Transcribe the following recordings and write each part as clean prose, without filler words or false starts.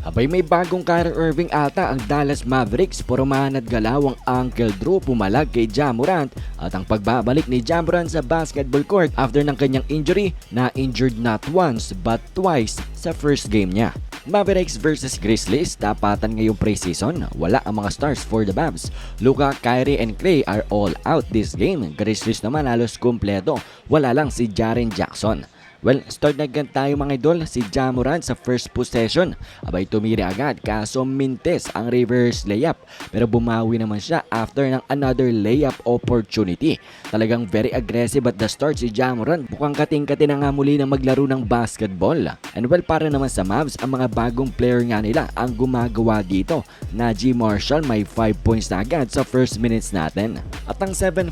Abay may bagong Kyrie Irving ata ang Dallas Mavericks. Purumahan at galaw ang Uncle Drew pumalag kay Ja Morant at ang pagbabalik ni Ja Morant sa basketball court after ng kanyang injury na injured not once but twice sa first game niya. Mavericks versus Grizzlies, tapatan ngayong preseason. Wala ang mga stars for the Mavs. Luka, Kyrie and Klay are all out this game. Grizzlies naman halos kumpleto. Wala lang si Jaren Jackson. Well, start na agad tayo mga idol. Si Ja Morant sa first possession. Abay tumiri agad kaso mintes ang reverse layup. Pero bumawi naman siya after ng another layup opportunity. Talagang very aggressive at the start si Ja Morant. Mukhang kating-kati na nga muli na maglaro ng basketball. And well, para naman sa Mavs, ang mga bagong player nga nila ang gumagawa dito. Najee Marshall may 5 points na agad sa first minutes natin. At ang 7'4"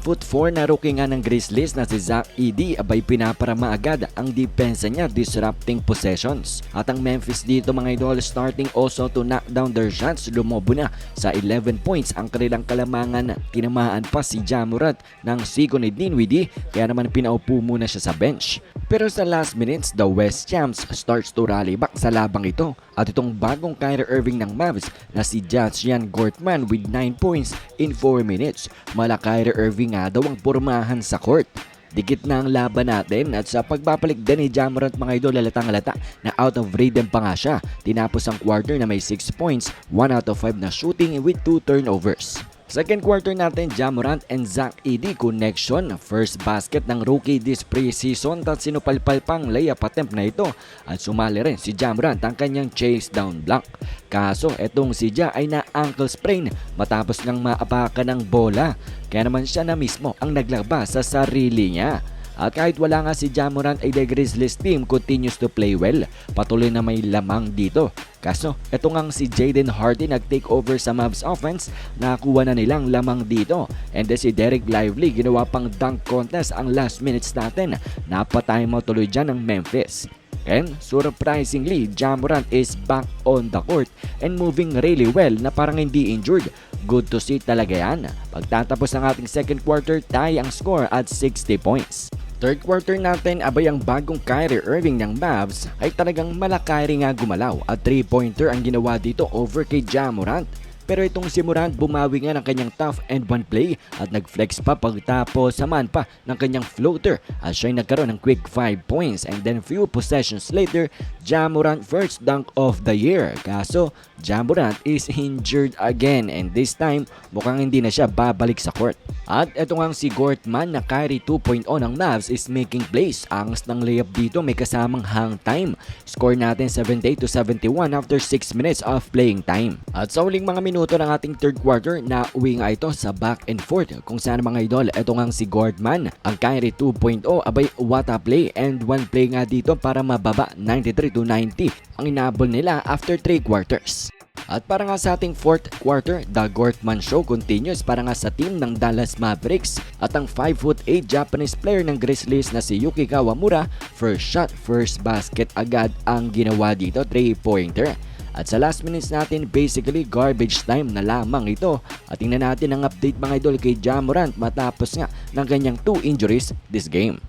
na rookie nga ng Grizzlies na si Zach Edey abay pinaparama agad ang depensa niya disrupting possessions. At ang Memphis dito mga idol starting also to knock down their shots. Lumobo na sa 11 points ang kanilang kalamangan. Tinamaan pa si Ja Morant ng sigo ni Dinwiddie kaya naman pinaupo muna siya sa bench. Pero sa last minutes, the West Champs starts to rally back sa labang ito. At itong bagong Kyrie Irving ng Mavs na si Jacian Gortman with 9 points in 4 minutes. Mala Kyrie Irving nga daw ang pormahan sa court. Dikit na ang laban natin at sa pagbabalik din ni Ja Morant mga idol halatang-halata na out of rhythm pa nga siya. Tinapos ang quarter na may 6 points, 1 out of 5 na shooting with 2 turnovers. Second quarter natin, Ja Morant and Zach Edey connection. First basket ng rookie this preseason at sinupalpal pang layup attempt na ito. At sumali rin si Ja Morant ang kanyang chase down block. Kaso etong si Ja ay na ankle sprain matapos ngang maapakan ng bola. Kaya naman siya na mismo ang naglaba sa sarili niya. At kahit wala nga si Ja Morant ay the Grizzlies team continues to play well. Patuloy na may lamang dito. Kaso eto ngang si Jaden Hardy nag-take over sa Mavs offense. Nakakuha na nilang lamang dito. And then si Derek Lively ginawa pang dunk contest ang last minutes natin. Napatay mo tuloy dyan ng Memphis. And surprisingly, Ja Morant is back on the court and moving really well na parang hindi injured. Good to see talaga yan. Pagtatapos ng ating second quarter, tie ang score at 60 points. Third quarter natin, abay ang bagong Kyrie Irving ng Mavs ay talagang malakayri nga gumalaw at 3-pointer ang ginawa dito over kay Ja Morant. Pero itong si Morant bumawi nga ng kanyang tough and one play at nag-flex pa pagtapos saman pa ng kanyang floater at siya'y nagkaroon ng quick 5 points and then few possessions later, Ja Morant first dunk of the year. Kaso, Ja Morant is injured again and this time mukhang hindi na siya babalik sa court. At eto nga si Gortman na Kyrie 2.0 ng Mavs is making plays. Angas ng layup dito may kasamang hang time. Score natin 78-71 after 6 minutes of playing time. At sa huling mga minuto ng ating third quarter, nauwi nga ito sa back and forth kung saan mga idol, eto nga si Gortman, ang Kyrie 2.0, abay what a play and one play nga dito para mababa 93-90 ang inabol nila after 3 quarters. At para nga sa ating fourth quarter, the Gortman show continues para nga sa team ng Dallas Mavericks at ang 5'8" Japanese player ng Grizzlies na si Yuki Kawamura, first shot, first basket agad ang ginawa dito, 3-pointer. At sa last minutes natin, basically garbage time na lamang ito. At tingnan natin ang update mga idol kay Ja Morant matapos nga ng kanyang 2 injuries this game.